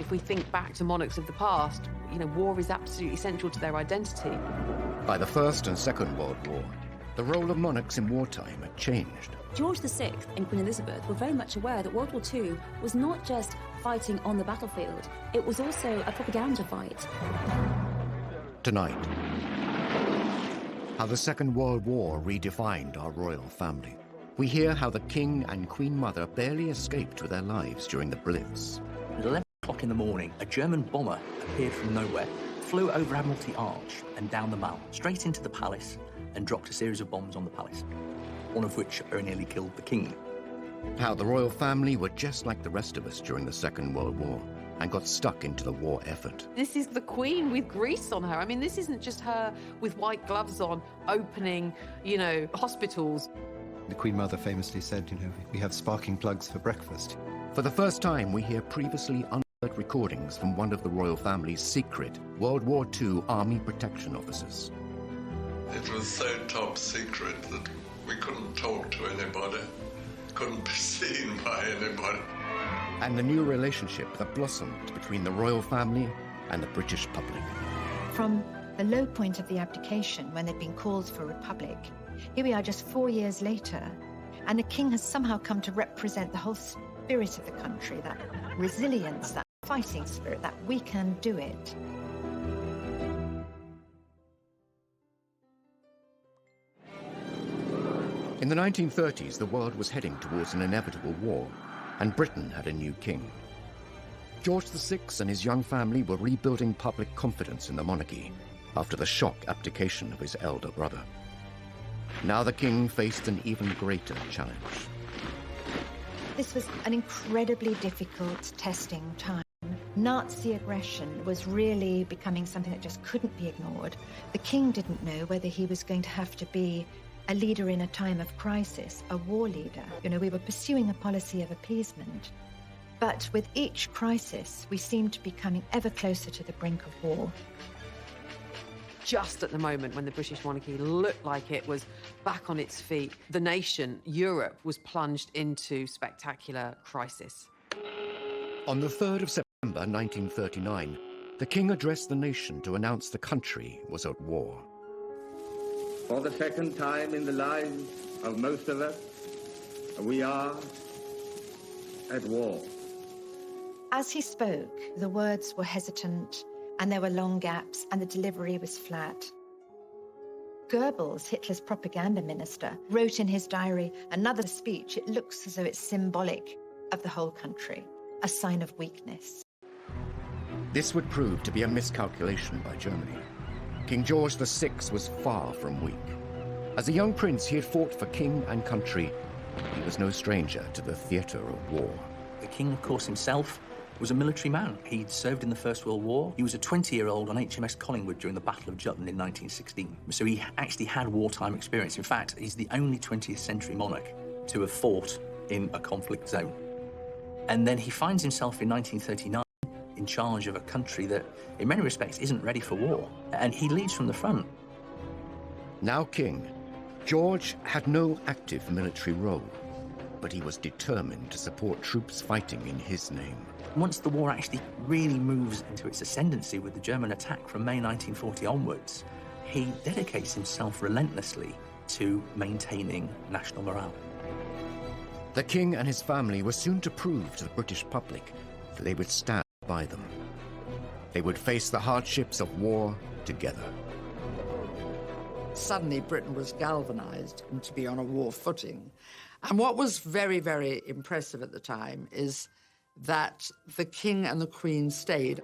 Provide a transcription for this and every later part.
If we think back to monarchs of the past, you know, war is absolutely central to their identity. By the First and Second World War, the role of monarchs in wartime had changed. George VI and Queen Elizabeth were very much aware that World War II was not just fighting on the battlefield, it was also a propaganda fight. Tonight, how the Second World War redefined our royal family. We hear how the King and Queen Mother barely escaped with their lives during the Blitz. At 11 o'clock in the morning, a German bomber appeared from nowhere, flew over Admiralty Arch and down the Mall, straight into the palace, and dropped a series of bombs on the palace, one of which very nearly killed the King. How the royal family were just like the rest of us during the Second World War and got stuck into the war effort. This is the Queen with grease on her. I mean, this isn't just her with white gloves on, opening, you know, hospitals. The Queen Mother famously said, you know, we have sparking plugs for breakfast. For the first time, we hear previously unheard recordings from one of the royal family's secret World War II Army protection officers. It was so top secret that we couldn't talk to anybody, couldn't be seen by anybody. And the new relationship that blossomed between the royal family and the British public. From the low point of the abdication, when they'd been called for republic, here we are just 4 years later, and the King has somehow come to represent the whole spirit of the country, that resilience, that fighting spirit, that we can do it. In the 1930s, the world was heading towards an inevitable war, and Britain had a new king. George VI and his young family were rebuilding public confidence in the monarchy after the shock abdication of his elder brother. Now the king faced an even greater challenge. This was an incredibly difficult testing time. Nazi aggression was really becoming something that just couldn't be ignored. The king didn't know whether he was going to have to be a leader in a time of crisis, a war leader. You know, we were pursuing a policy of appeasement. But with each crisis, we seemed to be coming ever closer to the brink of war. Just at the moment when the British monarchy looked like it was back on its feet, the nation, Europe, was plunged into spectacular crisis. On the 3rd of September 1939, the king addressed the nation to announce the country was at war. For the second time in the lives of most of us, we are at war. As he spoke, the words were hesitant, and there were long gaps, and the delivery was flat. Goebbels, Hitler's propaganda minister, wrote in his diary, another speech, it looks as though it's symbolic of the whole country, a sign of weakness. This would prove to be a miscalculation by Germany. King George VI was far from weak. As a young prince, he had fought for king and country. He was no stranger to the theatre of war. The King, of course, himself was a military man. He'd served in the First World War. He was a 20-year-old on HMS Collingwood during the Battle of Jutland in 1916. So he actually had wartime experience. In fact, he's the only 20th century monarch to have fought in a conflict zone. And then he finds himself in 1939 in charge of a country that, in many respects, isn't ready for war. And he leads from the front. Now king, George had no active military role, but he was determined to support troops fighting in his name. Once the war actually really moves into its ascendancy with the German attack from May 1940 onwards, he dedicates himself relentlessly to maintaining national morale. The king and his family were soon to prove to the British public that they would stand by them. They would face the hardships of war together. Suddenly Britain was galvanized to be on a war footing. And what was very, very impressive at the time is that the King and the Queen stayed.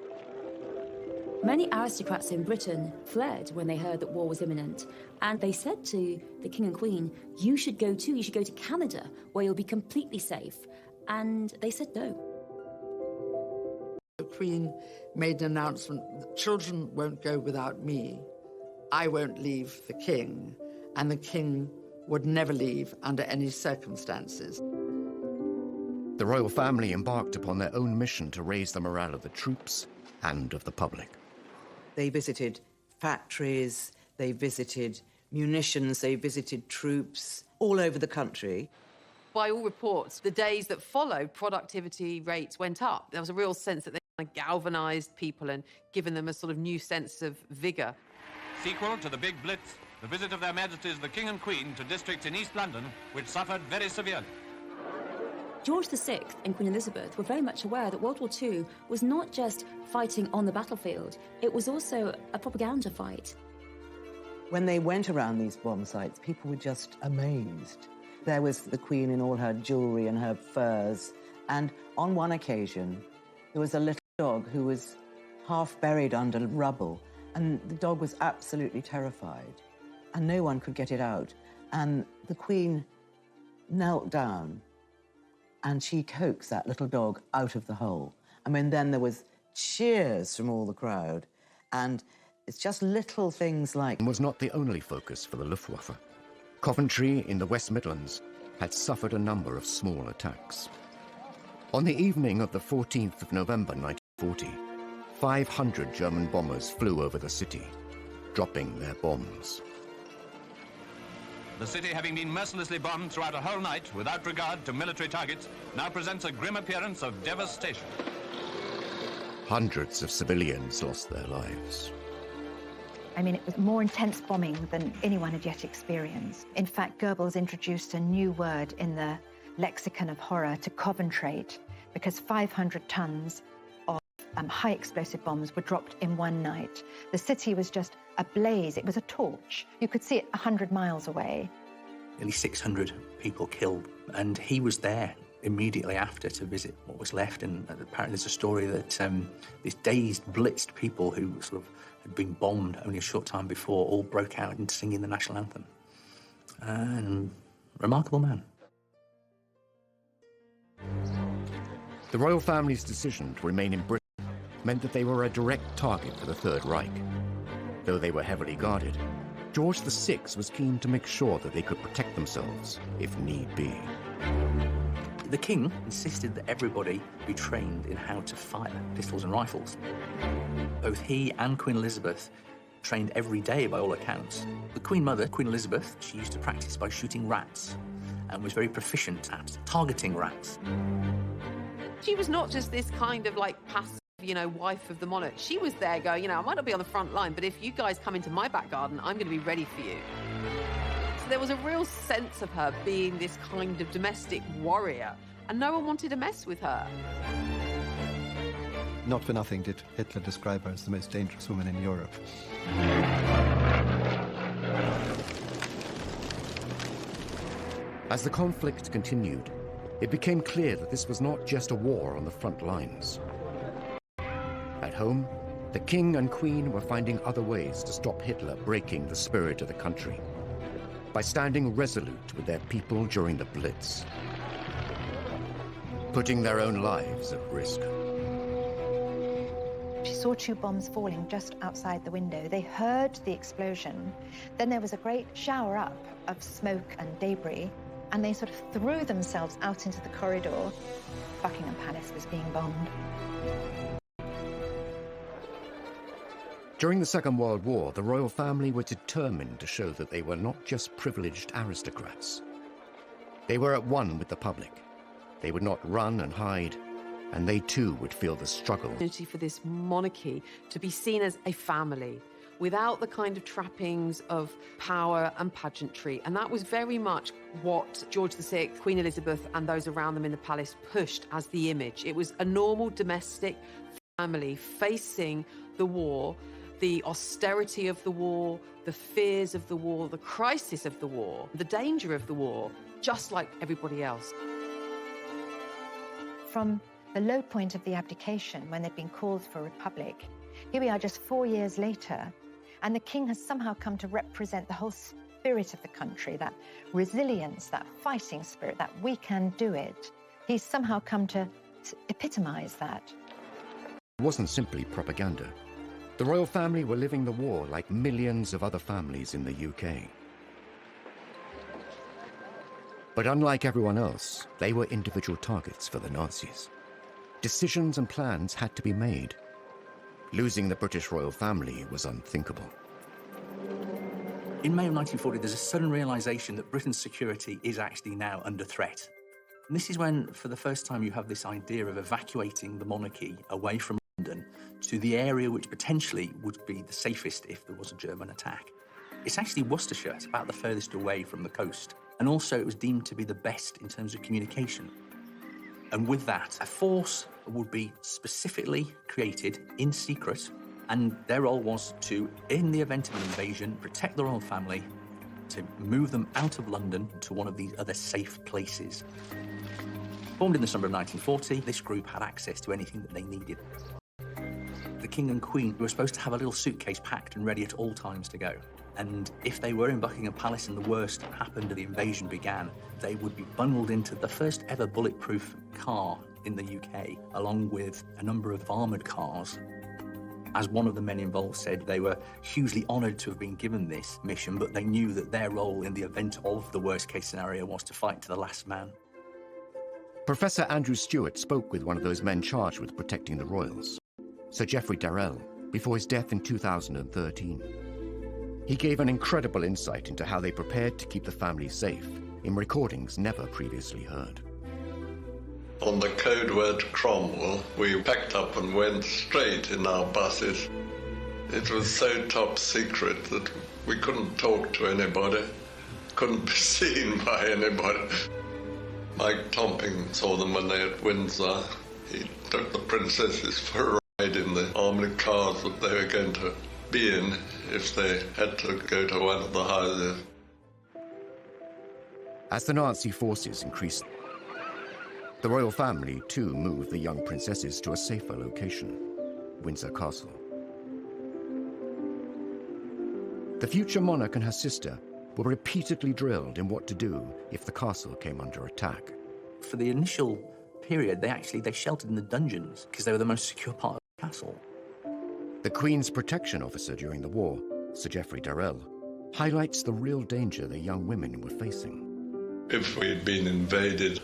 Many aristocrats in Britain fled when they heard that war was imminent, and they said to the King and Queen, you should go too, you should go to Canada, where you'll be completely safe. And they said no. The Queen made an announcement, the children won't go without me. I won't leave the King, and the King would never leave under any circumstances. The royal family embarked upon their own mission to raise the morale of the troops and of the public. They visited factories, they visited munitions, they visited troops all over the country. By all reports, the days that followed, productivity rates went up. There was a real sense that they galvanised people and given them a sort of new sense of vigour. Sequel to the Big Blitz, the visit of Their Majesties the King and Queen to districts in East London which suffered very severely. George VI and Queen Elizabeth were very much aware that World War II was not just fighting on the battlefield, it was also a propaganda fight. When they went around these bomb sites, people were just amazed. There was the Queen in all her jewellery and her furs, and on one occasion, there was a little dog who was half buried under rubble, and the dog was absolutely terrified, and no one could get it out. And the Queen knelt down, and she coaxed that little dog out of the hole. I mean, then there was cheers from all the crowd, and it's just little things like... Was not the only focus for the Luftwaffe. Coventry in the West Midlands had suffered a number of small attacks. On the evening of the 14th of November 1940, 500 German bombers flew over the city, dropping their bombs. The city, having been mercilessly bombed throughout a whole night without regard to military targets, now presents a grim appearance of devastation. Hundreds of civilians lost their lives. I mean, it was more intense bombing than anyone had yet experienced. In fact, Goebbels introduced a new word in the lexicon of horror to Coventrate, because 500 tons of high explosive bombs were dropped in one night. The city was just ablaze. It was a torch. You could see it 100 miles away. Nearly 600 people killed, and he was there immediately after to visit what was left. And apparently there's a story that these dazed, blitzed people who sort of had been bombed only a short time before all broke out into singing the national anthem. And remarkable man. The royal family's decision to remain in Britain meant that they were a direct target for the Third Reich. Though they were heavily guarded, George VI was keen to make sure that they could protect themselves if need be. The king insisted that everybody be trained in how to fire pistols and rifles. Both he and Queen Elizabeth trained every day by all accounts. The Queen Mother, Queen Elizabeth, she used to practice by shooting rats and was very proficient at targeting rats. She was not just this kind of like passive, wife of the monarch. She was there going, I might not be on the front line, but if you guys come into my back garden, I'm going to be ready for you. So there was a real sense of her being this kind of domestic warrior, and no one wanted to mess with her. Not for nothing did Hitler describe her as the most dangerous woman in Europe. As the conflict continued, it became clear that this was not just a war on the front lines. At home, the king and queen were finding other ways to stop Hitler breaking the spirit of the country by standing resolute with their people during the Blitz, putting their own lives at risk. She saw 2 bombs falling just outside the window. They heard the explosion. Then there was a great shower up of smoke and debris, and they sort of threw themselves out into the corridor. Buckingham Palace was being bombed. During the Second World War, the royal family were determined to show that they were not just privileged aristocrats. They were at one with the public. They would not run and hide, and they too would feel the struggle. For this monarchy to be seen as a family, without the kind of trappings of power and pageantry. And that was very much what George VI, Queen Elizabeth, and those around them in the palace pushed as the image. It was a normal domestic family facing the war, the austerity of the war, the fears of the war, the crisis of the war, the danger of the war, just like everybody else. From the low point of the abdication, when they'd been called for a republic, here we are just 4 years later, and the king has somehow come to represent the whole spirit of the country, that resilience, that fighting spirit, that we can do it. He's somehow come to epitomize that. It wasn't simply propaganda. The royal family were living the war like millions of other families in the UK. But unlike everyone else, they were individual targets for the Nazis. Decisions and plans had to be made. Losing the British royal family was unthinkable. In May of 1940, there's a sudden realization that Britain's security is actually now under threat. And this is when, for the first time, you have this idea of evacuating the monarchy away from London to the area which potentially would be the safest if there was a German attack. It's actually Worcestershire. It's about the furthest away from the coast. And also it was deemed to be the best in terms of communication. And with that, a force would be specifically created in secret, and their role was to, in the event of an invasion, protect the royal family, to move them out of London to one of these other safe places. Formed in the summer of 1940, this group had access to anything that they needed. The King and Queen were supposed to have a little suitcase packed and ready at all times to go. And if they were in Buckingham Palace and the worst happened and the invasion began, they would be bundled into the first ever bulletproof car in the UK, along with a number of armoured cars. As one of the men involved said, they were hugely honoured to have been given this mission, but they knew that their role in the event of the worst-case scenario was to fight to the last man. Professor Andrew Stewart spoke with one of those men charged with protecting the royals, Sir Geoffrey Darrell, before his death in 2013. He gave an incredible insight into how they prepared to keep the family safe in recordings never previously heard. On the code word Cromwell, we packed up and went straight in our buses. It was so top secret that we couldn't talk to anybody, couldn't be seen by anybody. Mike Tomping saw them when they were at Windsor. He took the princesses for a ride in the armoured cars that they were going to be in if they had to go to one of the houses. As the Nazi forces increased, the royal family too moved the young princesses to a safer location, Windsor Castle. The future monarch and her sister were repeatedly drilled in what to do if the castle came under attack. For the initial period, they sheltered in the dungeons because they were the most secure part of the castle. The Queen's protection officer during the war, Sir Geoffrey Darrell, highlights the real danger the young women were facing. If we'd been invaded,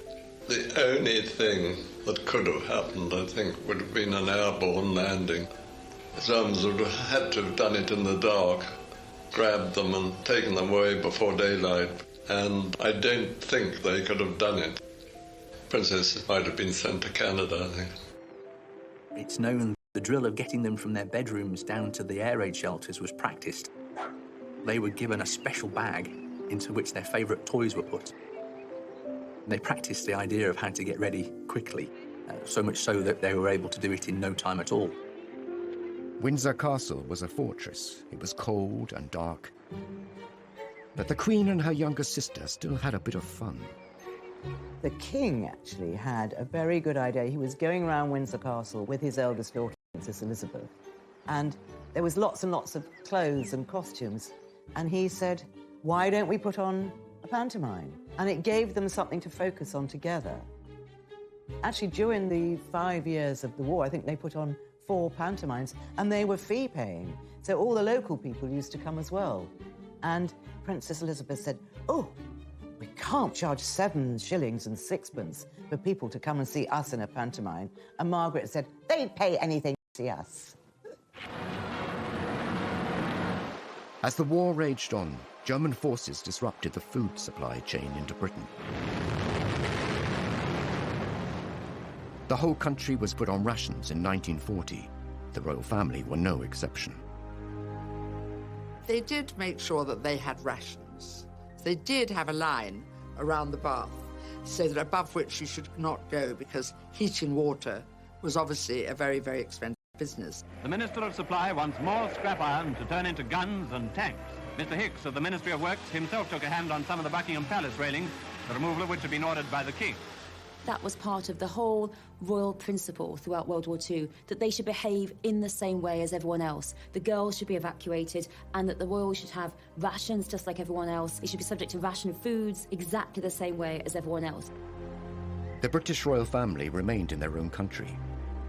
the only thing that could have happened, I think, would have been an airborne landing. The Germans would have had to have done it in the dark, grabbed them and taken them away before daylight, and I don't think they could have done it. Princesses might have been sent to Canada, I think. It's known the drill of getting them from their bedrooms down to the air raid shelters was practiced. They were given a special bag into which their favourite toys were put. They practiced the idea of how to get ready quickly, so much so that they were able to do it in no time at all. Windsor Castle was a fortress. It was cold and dark. But the Queen and her younger sister still had a bit of fun. The king actually had a very good idea. He was going around Windsor Castle with his eldest daughter, Princess Elizabeth, and there was lots and lots of clothes and costumes. And he said, why don't we put on a pantomime? And it gave them something to focus on together. Actually, during the 5 years of the war, I think they put on 4 pantomimes, and they were fee-paying. So all the local people used to come as well. And Princess Elizabeth said, oh, we can't charge 7 shillings and 6pence for people to come and see us in a pantomime. And Margaret said, they'd pay anything to see us. As the war raged on, German forces disrupted the food supply chain into Britain. The whole country was put on rations in 1940. The royal family were no exception. They did make sure that they had rations. They did have a line around the bath so that above which you should not go, because heating water was obviously a very, very expensive business. The Minister of Supply wants more scrap iron to turn into guns and tanks. Mr. Hicks of the Ministry of Works himself took a hand on some of the Buckingham Palace railings, the removal of which had been ordered by the King. That was part of the whole royal principle throughout World War II, that they should behave in the same way as everyone else. The girls should be evacuated, and that the royals should have rations just like everyone else. They should be subject to ration foods exactly the same way as everyone else. The British royal family remained in their own country,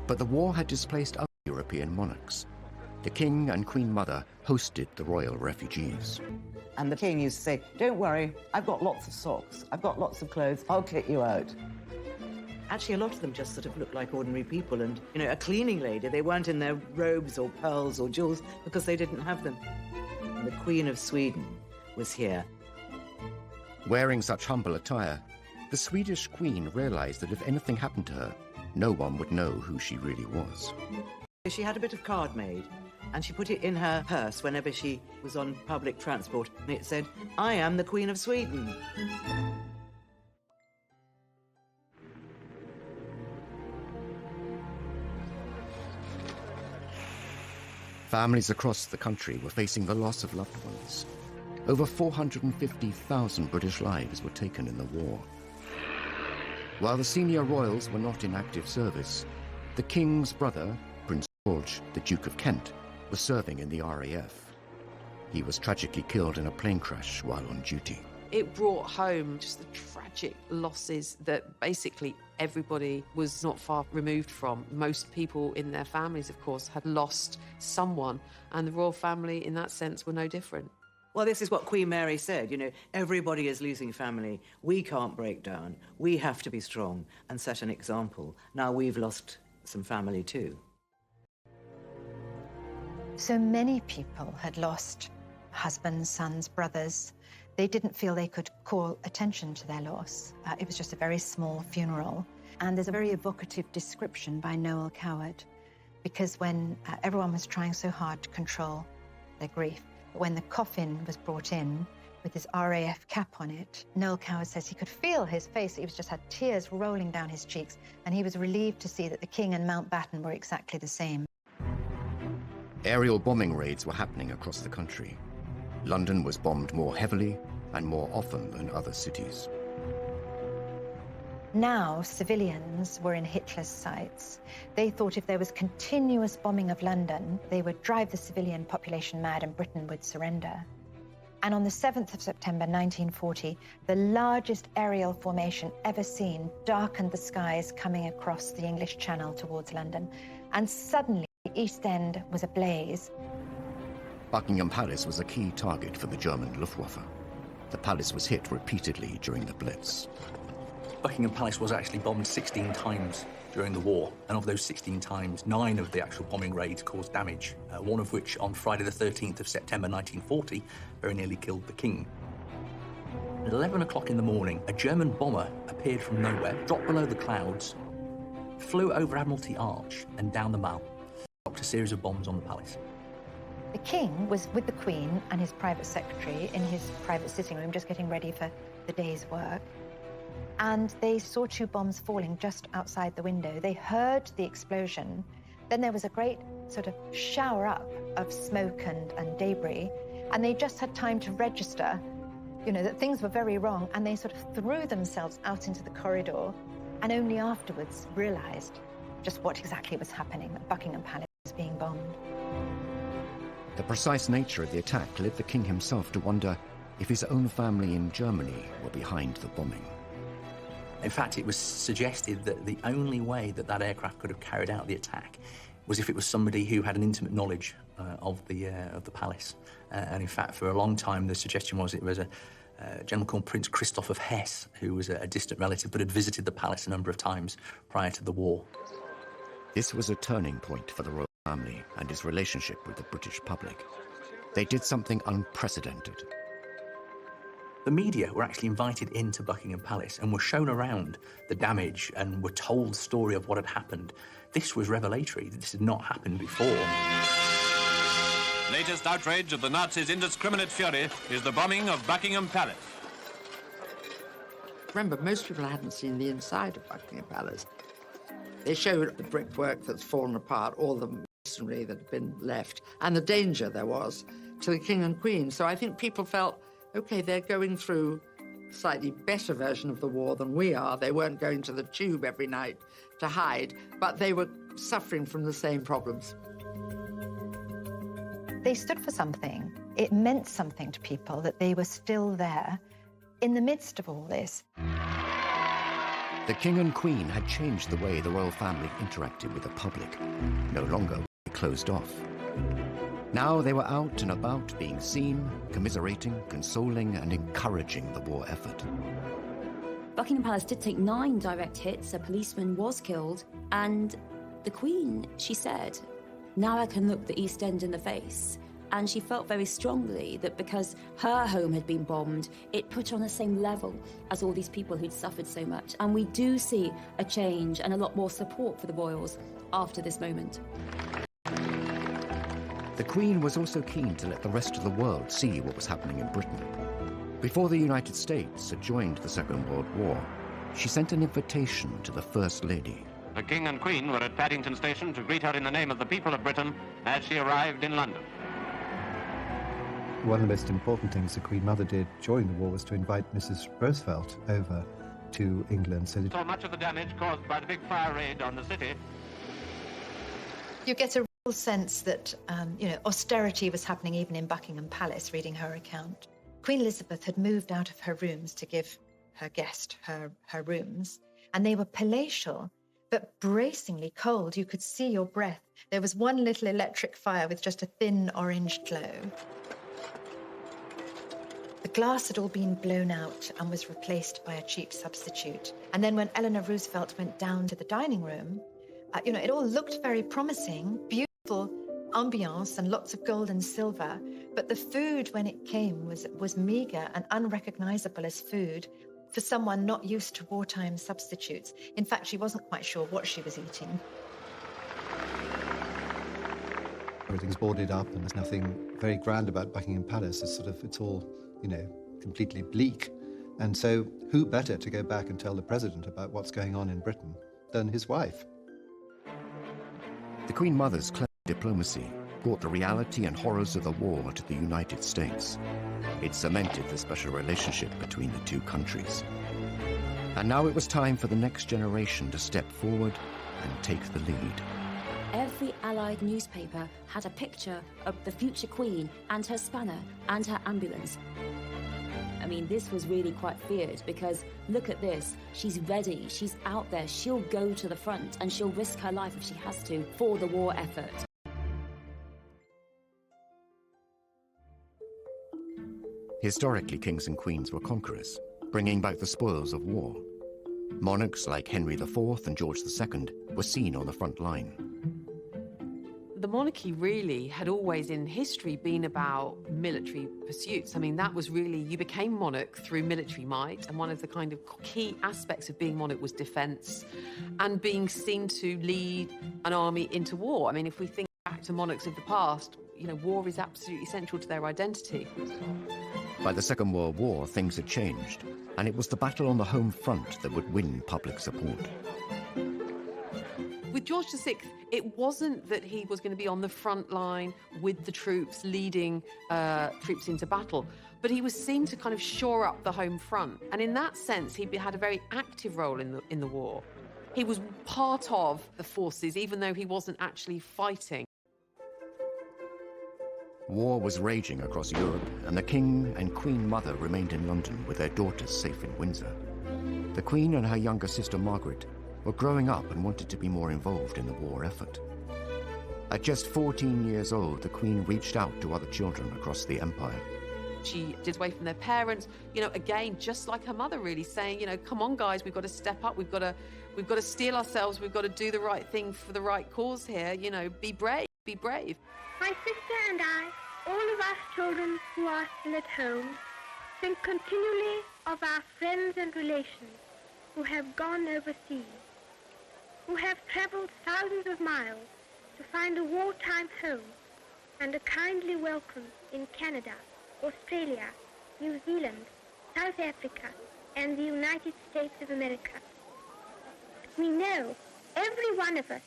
but the war had displaced other European monarchs. The King and Queen Mother hosted the royal refugees. And the king used to say, don't worry, I've got lots of socks, I've got lots of clothes, I'll kick you out. Actually, a lot of them just sort of looked like ordinary people, and, you know, a cleaning lady, they weren't in their robes or pearls or jewels because they didn't have them. And the Queen of Sweden was here. Wearing such humble attire, the Swedish Queen realized that if anything happened to her, no one would know who she really was. She had a bit of card made, and she put it in her purse whenever she was on public transport, and it said, "I am the Queen of Sweden." Families across the country were facing the loss of loved ones. Over 450,000 British lives were taken in the war. While the senior royals were not in active service, the King's brother, Prince George, the Duke of Kent, was serving in the RAF. He was tragically killed in a plane crash while on duty. It brought home just the tragic losses that basically everybody was not far removed from. Most people in their families, of course, had lost someone, and the royal family, in that sense, were no different. Well, this is what Queen Mary said, you know, everybody is losing family. We can't break down. We have to be strong and set an example. Now we've lost some family too. So many people had lost husbands, sons, brothers. They didn't feel they could call attention to their loss. It was just a very small funeral. And there's a very evocative description by Noel Coward, because when everyone was trying so hard to control their grief, when the coffin was brought in with his RAF cap on it, Noel Coward says he could feel his face. He just had tears rolling down his cheeks, and he was relieved to see that the King and Mountbatten were exactly the same. Aerial bombing raids were happening across the country. London was bombed more heavily and more often than other cities. Now, civilians were in Hitler's sights. They thought if there was continuous bombing of London, they would drive the civilian population mad and Britain would surrender. And on the 7th of September 1940, the largest aerial formation ever seen darkened the skies coming across the English Channel towards London. And suddenly, the East End was ablaze. Buckingham Palace was a key target for the German Luftwaffe. The palace was hit repeatedly during the Blitz. Buckingham Palace was actually bombed 16 times during the war, and of those 16 times, 9 of the actual bombing raids caused damage, one of which on Friday the 13th of September 1940 very nearly killed the King. At 11 o'clock in the morning, a German bomber appeared from nowhere, dropped below the clouds, flew over Admiralty Arch and down the Mall, dropped a series of bombs on the palace. The King was with the Queen and his private secretary in his private sitting room, just getting ready for the day's work. And they saw 2 bombs falling just outside the window. They heard the explosion. Then there was a great sort of shower up of smoke and debris. And they just had time to register, you know, that things were very wrong. And they sort of threw themselves out into the corridor and only afterwards realized just what exactly was happening, that Buckingham Palace was being bombed. The precise nature of the attack led the King himself to wonder if his own family in Germany were behind the bombing. In fact, it was suggested that the only way that that aircraft could have carried out the attack was if it was somebody who had an intimate knowledge of the palace. And in fact, for a long time, the suggestion was it was a gentleman called Prince Christoph of Hesse, who was a distant relative but had visited the palace a number of times prior to the war. This was a turning point for the royal family and his relationship with the British public. They did something unprecedented. The media were actually invited into Buckingham Palace and were shown around the damage and were told the story of what had happened. This was revelatory. This had not happened before. Latest outrage of the Nazis' indiscriminate fury is the bombing of Buckingham Palace. Remember, most people hadn't seen the inside of Buckingham Palace. They showed the brickwork that's fallen apart, all the masonry that had been left, and the danger there was to the King and Queen. So I think people felt, OK, they're going through a slightly better version of the war than we are. They weren't going to the tube every night to hide, but they were suffering from the same problems. They stood for something. It meant something to people that they were still there in the midst of all this. The King and Queen had changed the way the royal family interacted with the public. No longer were they closed off. Now they were out and about, being seen, commiserating, consoling, and encouraging the war effort. Buckingham Palace did take 9 direct hits, a policeman was killed, and the Queen, she said, "Now I can look the East End in the face." And she felt very strongly that because her home had been bombed, it put her on the same level as all these people who'd suffered so much. And we do see a change and a lot more support for the royals after this moment. The Queen was also keen to let the rest of the world see what was happening in Britain. Before the United States had joined the Second World War, she sent an invitation to the First Lady. The King and Queen were at Paddington Station to greet her in the name of the people of Britain as she arrived in London. One of the most important things the Queen Mother did during the war was to invite Mrs. Roosevelt over to England. So much of the damage caused by the big fire raid on the city. You get a real sense that, austerity was happening even in Buckingham Palace, reading her account. Queen Elizabeth had moved out of her rooms to give her guest her rooms, and they were palatial, but bracingly cold. You could see your breath. There was one little electric fire with just a thin orange glow. The glass had all been blown out and was replaced by a cheap substitute. And then when Eleanor Roosevelt went down to the dining room, it all looked very promising, beautiful ambiance and lots of gold and silver, but the food when it came was meager and unrecognizable as food for someone not used to wartime substitutes. In fact, she wasn't quite sure what she was eating. everything's boarded up and there's nothing very grand about Buckingham Palace. It's all, completely bleak. And so who better to go back and tell the president about what's going on in Britain than his wife? The Queen Mother's clever diplomacy brought the reality and horrors of the war to the United States. It cemented the special relationship between the two countries. And now it was time for the next generation to step forward and take the lead. Every Allied newspaper had a picture of the future Queen and her spanner and her ambulance. I mean, this was really quite feared because look at this. She's ready. She's out there. She'll go to the front and she'll risk her life if she has to for the war effort. Historically, kings and queens were conquerors, bringing back the spoils of war. Monarchs like Henry IV and George II were seen on the front line. The monarchy really had always in history been about military pursuits. I mean, that was really, you became monarch through military might, and one of the kind of key aspects of being monarch was defense and being seen to lead an army into war. I mean, if we think back to monarchs of the past, war is absolutely central to their identity. By the Second World War, things had changed, and it was the battle on the home front that would win public support. With George VI, it wasn't that he was going to be on the front line with the troops, leading troops into battle, but he was seen to kind of shore up the home front. And in that sense, he had a very active role in the war. He was part of the forces, even though he wasn't actually fighting. War was raging across Europe, and the King and Queen Mother remained in London with their daughters safe in Windsor. The Queen and her younger sister Margaret were growing up and wanted to be more involved in the war effort. At just 14 years old, the Queen reached out to other children across the empire. She did away from their parents, again, just like her mother, really saying, come on, guys, we've got to step up, we've got to steel ourselves, we've got to do the right thing for the right cause here, be brave, be brave. My sister and I, all of us children who are still at home, think continually of our friends and relations who have gone overseas, who have travelled thousands of miles to find a wartime home and a kindly welcome in Canada, Australia, New Zealand, South Africa, and the United States of America. We know, every one of us,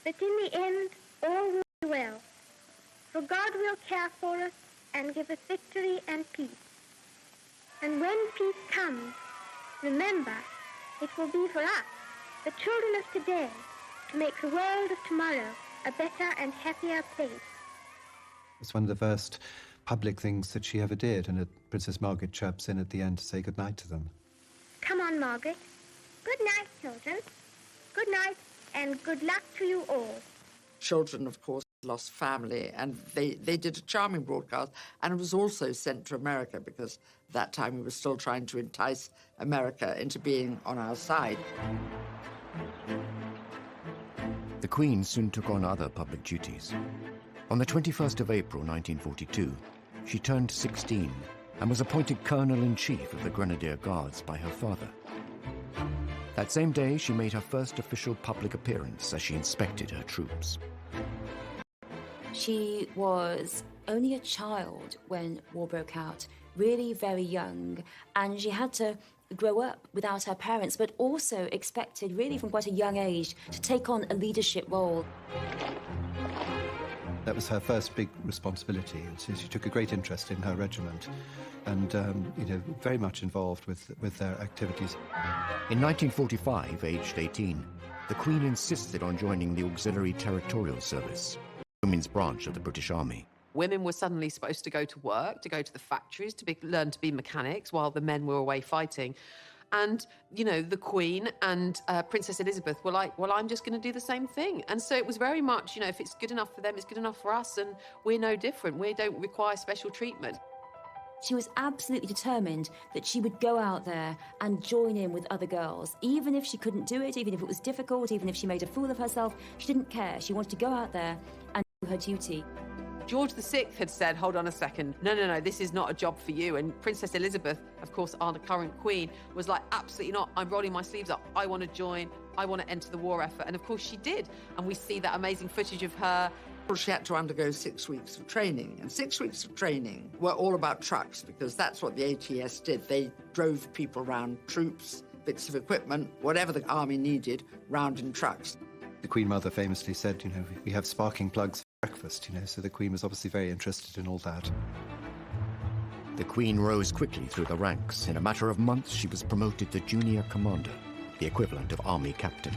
that in the end all will be well, for God will care for us and give us victory and peace. And when peace comes, remember, it will be for us, the children of today, to make the world of tomorrow a better and happier place. It's one of the first public things that she ever did, and Princess Margaret chirps in at the end to say goodnight to them. Come on, Margaret. Good night, children. Good night, and good luck to you all. Children, of course, lost family, and they did a charming broadcast, and it was also sent to America because at that time we were still trying to entice America into being on our side. The Queen soon took on other public duties. On the 21st of April 1942, she turned 16 and was appointed Colonel-in-Chief of the Grenadier Guards by her father. That same day, she made her first official public appearance as she inspected her troops. She was only a child when war broke out, really very young, and she had to grow up without her parents, but also expected, really from quite a young age, to take on a leadership role. That was her first big responsibility, and so she took a great interest in her regiment and, very much involved with their activities. In 1945, aged 18, the Queen insisted on joining the Auxiliary Territorial Service, the women's branch of the British Army. Women were suddenly supposed to go to work, to go to the factories, to learn to be mechanics while the men were away fighting. And, the Queen and Princess Elizabeth were like, well, I'm just going to do the same thing. And so it was very much, if it's good enough for them, it's good enough for us, and we're no different. We don't require special treatment. She was absolutely determined that she would go out there and join in with other girls. Even if she couldn't do it, even if it was difficult, even if she made a fool of herself, she didn't care. She wanted to go out there and do her duty. George VI had said, hold on a second, no, this is not a job for you. And Princess Elizabeth, of course, our current queen, was like, absolutely not. I'm rolling my sleeves up. I want to join. I want to enter the war effort. And of course she did. And we see that amazing footage of her. She had to undergo 6 weeks of training. And 6 weeks of training were all about trucks, because that's what the ATS did. They drove people around, troops, bits of equipment, whatever the army needed, round in trucks. The Queen Mother famously said, we have sparking plugs for breakfast, so the Queen was obviously very interested in all that. The Queen rose quickly through the ranks. In a matter of months, she was promoted to junior commander, the equivalent of army captain.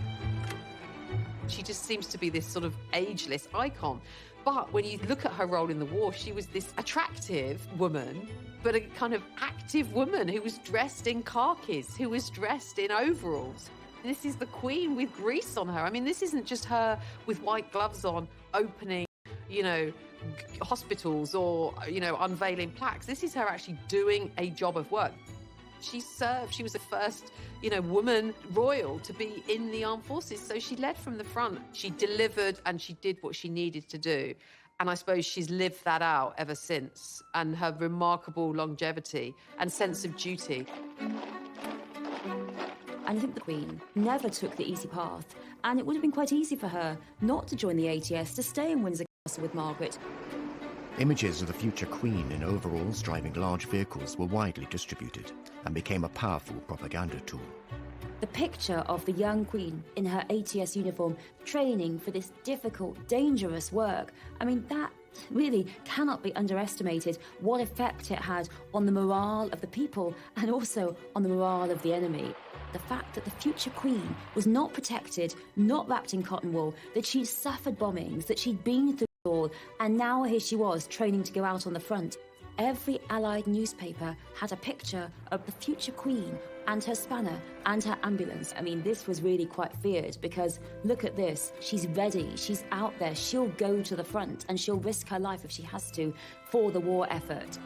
She just seems to be this sort of ageless icon. But when you look at her role in the war, she was this attractive woman, but a kind of active woman who was dressed in khakis, who was dressed in overalls. This is the Queen with grease on her. I mean, this isn't just her with white gloves on, opening, hospitals or, unveiling plaques. This is her actually doing a job of work. She served. She was the first, woman royal to be in the armed forces. So she led from the front. She delivered and she did what she needed to do. And I suppose she's lived that out ever since. And her remarkable longevity and sense of duty. And I think the Queen never took the easy path. And it would have been quite easy for her not to join the ATS, to stay in Windsor Castle with Margaret. Images of the future Queen in overalls driving large vehicles were widely distributed and became a powerful propaganda tool. The picture of the young Queen in her ATS uniform training for this difficult, dangerous work, that really cannot be underestimated, what effect it had on the morale of the people and also on the morale of the enemy. The fact that the future Queen was not protected, not wrapped in cotton wool, that she'd suffered bombings, that she'd been through it all, and now here she was training to go out on the front. Every Allied newspaper had a picture of the future Queen and her spanner and her ambulance. This was really quite feared, because look at this. She's ready. She's out there. She'll go to the front and she'll risk her life if she has to for the war effort.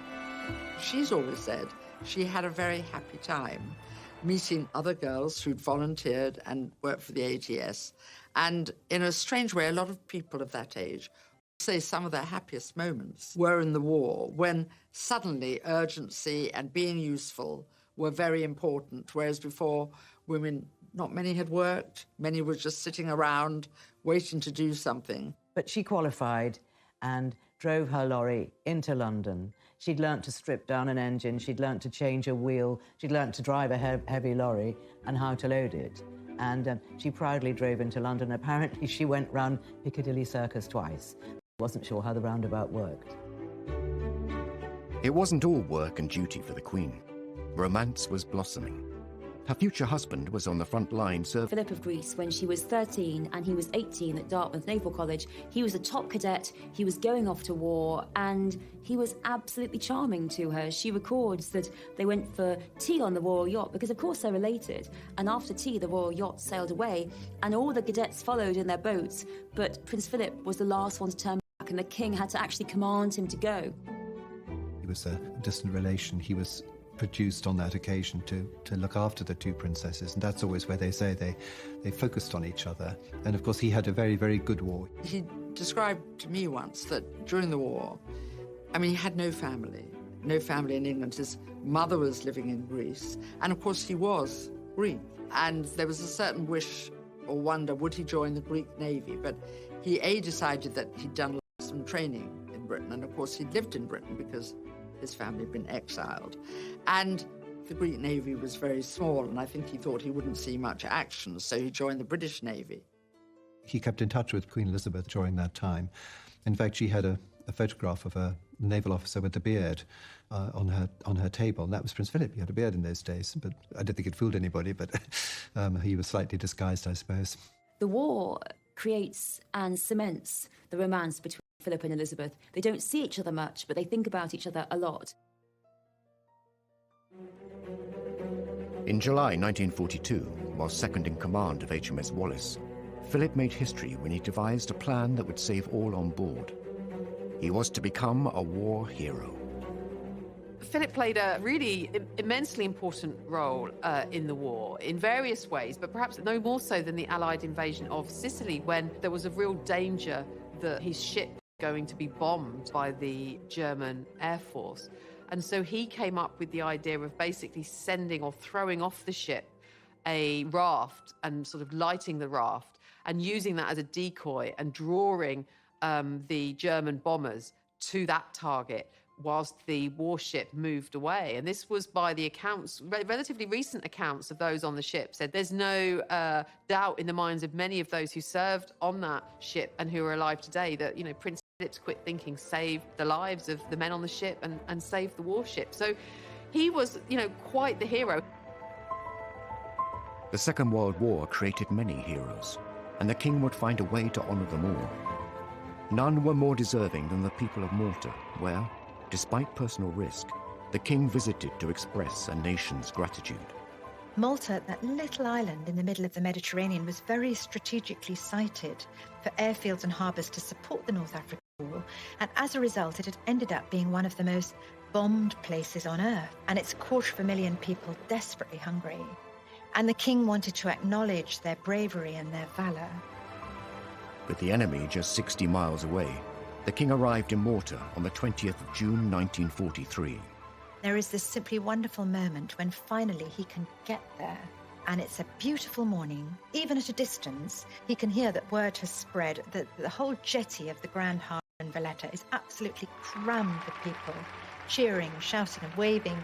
She's always said she had a very happy time meeting other girls who'd volunteered and worked for the ATS. And in a strange way, a lot of people of that age say some of their happiest moments were in the war, when suddenly urgency and being useful were very important, whereas before women, not many had worked, many were just sitting around waiting to do something. But she qualified and drove her lorry into London. She'd learnt to strip down an engine, she'd learnt to change a wheel, she'd learnt to drive a heavy lorry and how to load it. And she proudly drove into London. Apparently she went round Piccadilly Circus twice. Wasn't sure how the roundabout worked. It wasn't all work and duty for the Queen. Romance was blossoming. Her future husband was on the front line serving. Philip of Greece, when she was 13 and he was 18 at Dartmouth Naval College, he was a top cadet, he was going off to war, and he was absolutely charming to her. She records that they went for tea on the Royal Yacht, because of course they're related, and after tea the Royal Yacht sailed away, and all the cadets followed in their boats, but Prince Philip was the last one to turn back, and the king had to actually command him to go. He was a distant relation. He was produced on that occasion to look after the two princesses, and that's always where they say they focused on each other. And of course he had a very, very good war. He described to me once that during the war, he had no family in England. His mother was living in Greece, and of course he was Greek, and there was a certain wish or wonder, would he join the Greek Navy? But he decided that he'd done some training in Britain. And of course, he'd lived in Britain because his family had been exiled. And the Greek Navy was very small, and I think he thought he wouldn't see much action, so he joined the British Navy. He kept in touch with Queen Elizabeth during that time. In fact, she had a photograph of a naval officer with a beard on her table, and that was Prince Philip. He had a beard in those days, but I don't think it fooled anybody, but he was slightly disguised, I suppose. The war creates and cements the romance between Philip and Elizabeth. They don't see each other much, but they think about each other a lot. In July 1942, while second in command of HMS Wallace, Philip made history when he devised a plan that would save all on board. He was to become a war hero. Philip played a really immensely important role in the war in various ways, but perhaps no more so than the Allied invasion of Sicily, when there was a real danger that his ship was going to be bombed by the German Air Force. And so he came up with the idea of basically sending or throwing off the ship a raft and sort of lighting the raft and using that as a decoy and drawing the German bombers to that target whilst the warship moved away. And this was, by the accounts, relatively recent accounts of those on the ship, said there's no doubt in the minds of many of those who served on that ship and who are alive today that, you know, Prince Philip's quick thinking saved the lives of the men on the ship and saved the warship. So he was, you know, quite the hero. The Second World War created many heroes, and the king would find a way to honor them all. None were more deserving than the people of Malta, where, despite personal risk, the king visited to express a nation's gratitude. Malta, that little island in the middle of the Mediterranean, was very strategically sited for airfields and harbours to support the North African War, and as a result, it had ended up being one of the most bombed places on earth, and its 250,000 people desperately hungry. And the king wanted to acknowledge their bravery and their valour. With the enemy just 60 miles away, the king arrived in Malta on the 20th of June 1943. There is this simply wonderful moment when finally he can get there. And it's a beautiful morning. Even at a distance, he can hear that word has spread that the whole jetty of the Grand Harbour in Valletta is absolutely crammed with people, cheering, shouting and waving.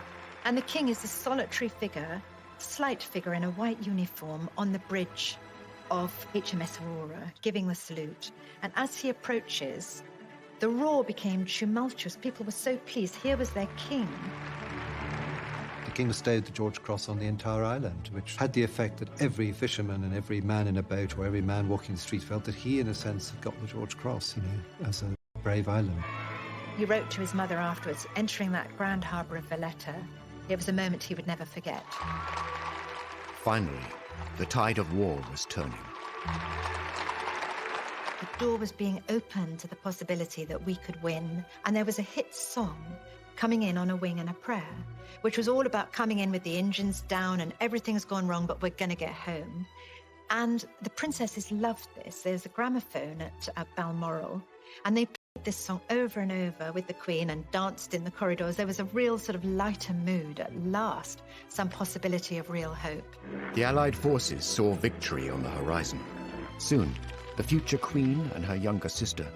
And the king is a solitary figure, slight figure in a white uniform on the bridge of HMS Aurora, giving the salute. And as he approaches, the roar became tumultuous. People were so pleased. Here was their king. The king bestowed the George Cross on the entire island, which had the effect that every fisherman and every man in a boat or every man walking the street felt that he, in a sense, had got the George Cross, you know, as a brave island. He wrote to his mother afterwards, entering that Grand Harbour of Valletta. It was a moment he would never forget. Finally, the tide of war was turning. The door was being opened to the possibility that we could win, and there was a hit song, Coming In on a Wing and a Prayer, which was all about coming in with the engines down and everything's gone wrong, but we're going to get home. And the princesses loved this. There's a gramophone at Balmoral, and they played this song over and over with the Queen and danced in the corridors. There was a real sort of lighter mood at last, some possibility of real hope. The Allied forces saw victory on the horizon. Soon, the future queen and her younger sister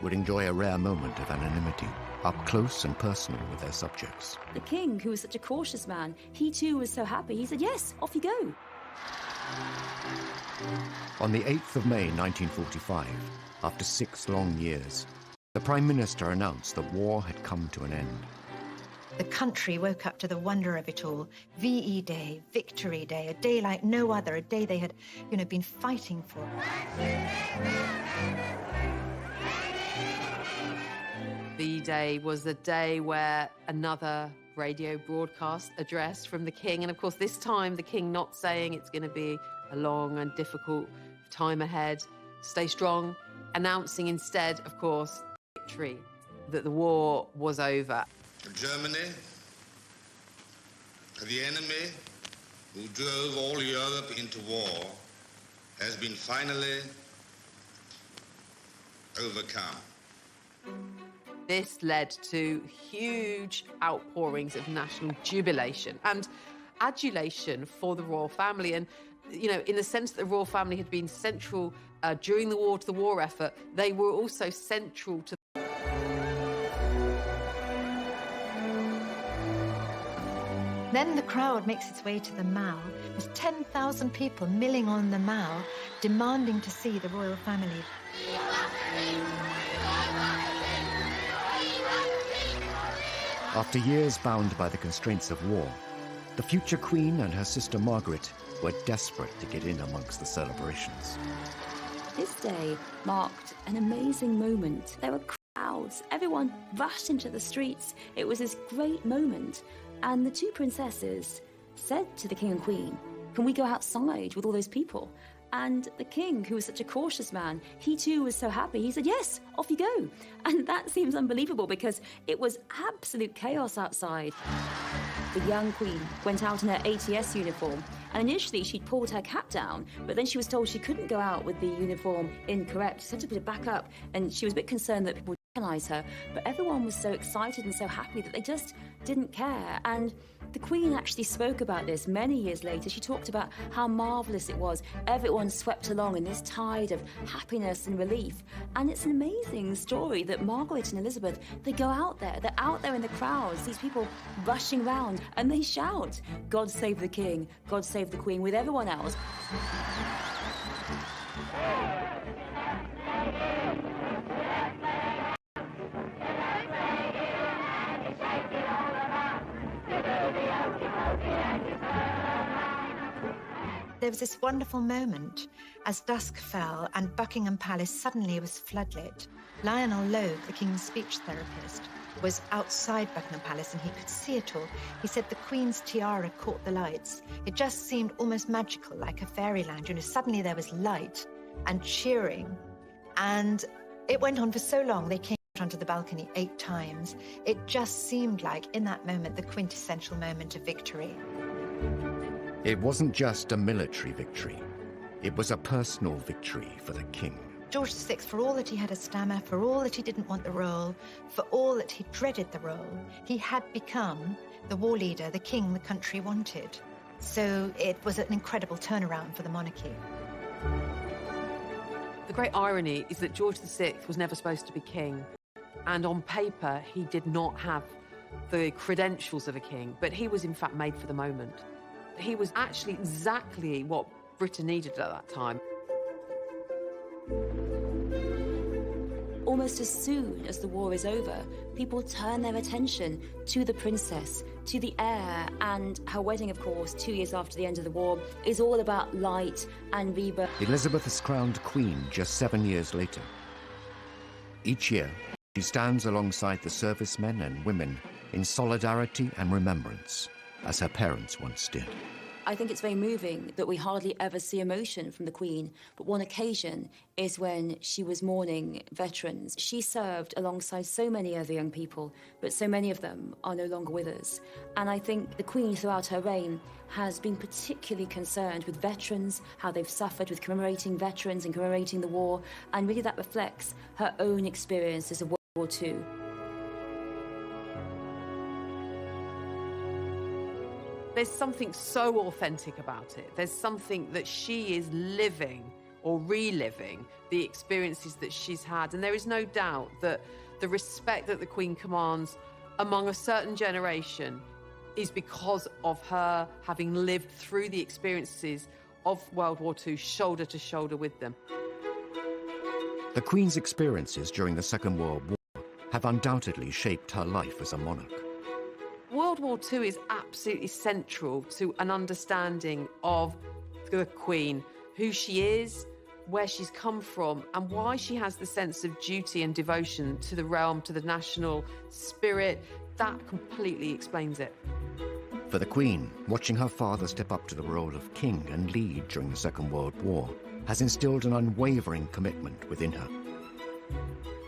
would enjoy a rare moment of anonymity, up close and personal with their subjects. The king, who was such a cautious man, he too was so happy. He said, yes, off you go. On the 8th of May 1945, after 6 long years, the Prime Minister announced that war had come to an end. The country woke up to the wonder of it all. VE Day, Victory Day, a day like no other, a day they had, you know, been fighting for. VE Day was the day where another radio broadcast address from the king, and of course this time the king not saying it's going to be a long and difficult time ahead, stay strong, announcing instead, of course, victory, that the war was over. Germany, the enemy who drove all Europe into war, has been finally overcome. This led to huge outpourings of national jubilation and adulation for the royal family. And, you know, in the sense that the royal family had been central during the war to the war effort, they were also central to Then the crowd makes its way to the Mall. There's 10,000 people milling on the Mall, demanding to see the royal family. After years bound by the constraints of war, the future queen and her sister Margaret were desperate to get in amongst the celebrations. This day marked an amazing moment. There were crowds. Everyone rushed into the streets. It was this great moment. And the two princesses said to the king and queen, "Can we go outside with all those people?" And the king, who was such a cautious man, he too was so happy. He said, "Yes, off you go." And that seems unbelievable because it was absolute chaos outside. The young queen went out in her ATS uniform, and initially she'd pulled her cap down, but then she was told she couldn't go out with the uniform incorrect. She had to put it back up, and she was a bit concerned that people would recognize her. But everyone was so excited and so happy that they just didn't care. And the Queen actually spoke about this many years later. She talked about how marvellous it was. Everyone swept along in this tide of happiness and relief. And it's an amazing story that Margaret and Elizabeth, they go out there. They're out there in the crowds, these people rushing round, and they shout, "God save the King, God save the Queen," with everyone else. There was this wonderful moment as dusk fell and Buckingham Palace suddenly was floodlit. Lionel Logue, the King's speech therapist, was outside Buckingham Palace and he could see it all. He said the Queen's tiara caught the lights. It just seemed almost magical, like a fairyland. You know, suddenly there was light and cheering. And it went on for so long. They came out onto the balcony 8 times. It just seemed like, in that moment, the quintessential moment of victory. It wasn't just a military victory. It was a personal victory for the king. George VI, for all that he had a stammer, for all that he didn't want the role, for all that he dreaded the role, he had become the war leader, the king the country wanted. So it was an incredible turnaround for the monarchy. The great irony is that George VI was never supposed to be king. And on paper, he did not have the credentials of a king, but he was in fact made for the moment. He was actually exactly what Britain needed at that time. Almost as soon as the war is over, people turn their attention to the princess, to the heir, and her wedding, of course, 2 years after the end of the war, is all about light and rebirth. Elizabeth is crowned queen just 7 years later. Each year, she stands alongside the servicemen and women in solidarity and remembrance, as her parents once did. I think it's very moving that we hardly ever see emotion from the Queen, but one occasion is when she was mourning veterans. She served alongside so many other young people, but so many of them are no longer with us. And I think the Queen, throughout her reign, has been particularly concerned with veterans, how they've suffered, with commemorating veterans and commemorating the war, and really that reflects her own experiences of World War II. There's something so authentic about it. There's something that she is living or reliving the experiences that she's had. And there is no doubt that the respect that the Queen commands among a certain generation is because of her having lived through the experiences of World War II shoulder to shoulder with them. The Queen's experiences during the Second World War have undoubtedly shaped her life as a monarch. World War II is absolutely central to an understanding of the Queen, who she is, where she's come from, and why she has the sense of duty and devotion to the realm, to the national spirit. That completely explains it. For the Queen, watching her father step up to the role of king and lead during the Second World War has instilled an unwavering commitment within her.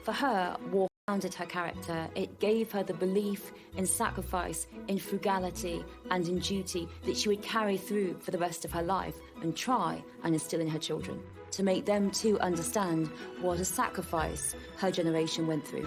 For her, war founded her character. It gave her the belief in sacrifice, in frugality, and in duty that she would carry through for the rest of her life and try and instill in her children, to make them too understand what a sacrifice her generation went through.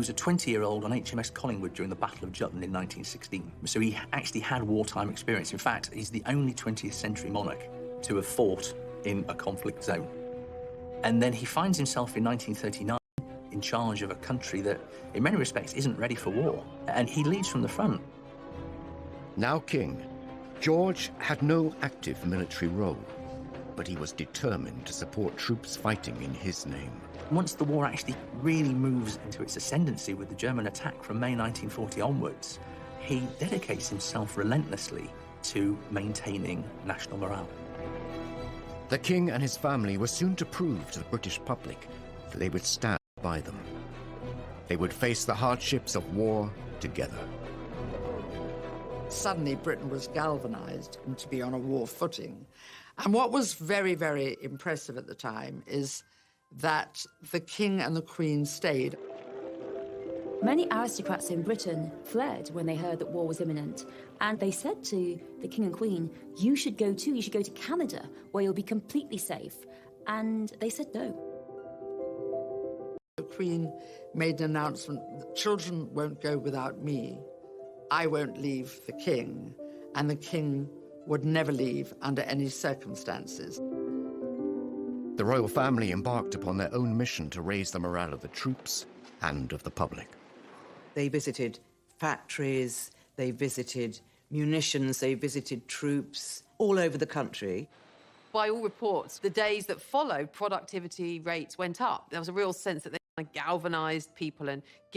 was a 20-year-old on HMS Collingwood during the Battle of Jutland in 1916. So he actually had wartime experience. In fact, he's the only 20th century monarch to have fought in a conflict zone. And then he finds himself in 1939 in charge of a country that, in many respects, isn't ready for war. And he leads from the front. Now king, George had no active military role, but he was determined to support troops fighting in his name. Once the war actually really moves into its ascendancy with the German attack from May 1940 onwards, he dedicates himself relentlessly to maintaining national morale. The king and his family were soon to prove to the British public that they would stand by them. They would face the hardships of war together. Suddenly, Britain was galvanized and to be on a war footing. And what was very, very impressive at the time is that the King and the Queen stayed. Many aristocrats in Britain fled when they heard that war was imminent, and they said to the King and Queen, you should go to Canada, where you'll be completely safe. And they said no. The Queen made an announcement that children won't go without me. I won't leave the King, and the King would never leave under any circumstances. The royal family embarked upon their own mission to raise the morale of the troops and of the public. They visited factories, they visited munitions, they visited troops all over the country. By all reports, the days that followed, productivity rates went up. There was a real sense that they kind of galvanised people and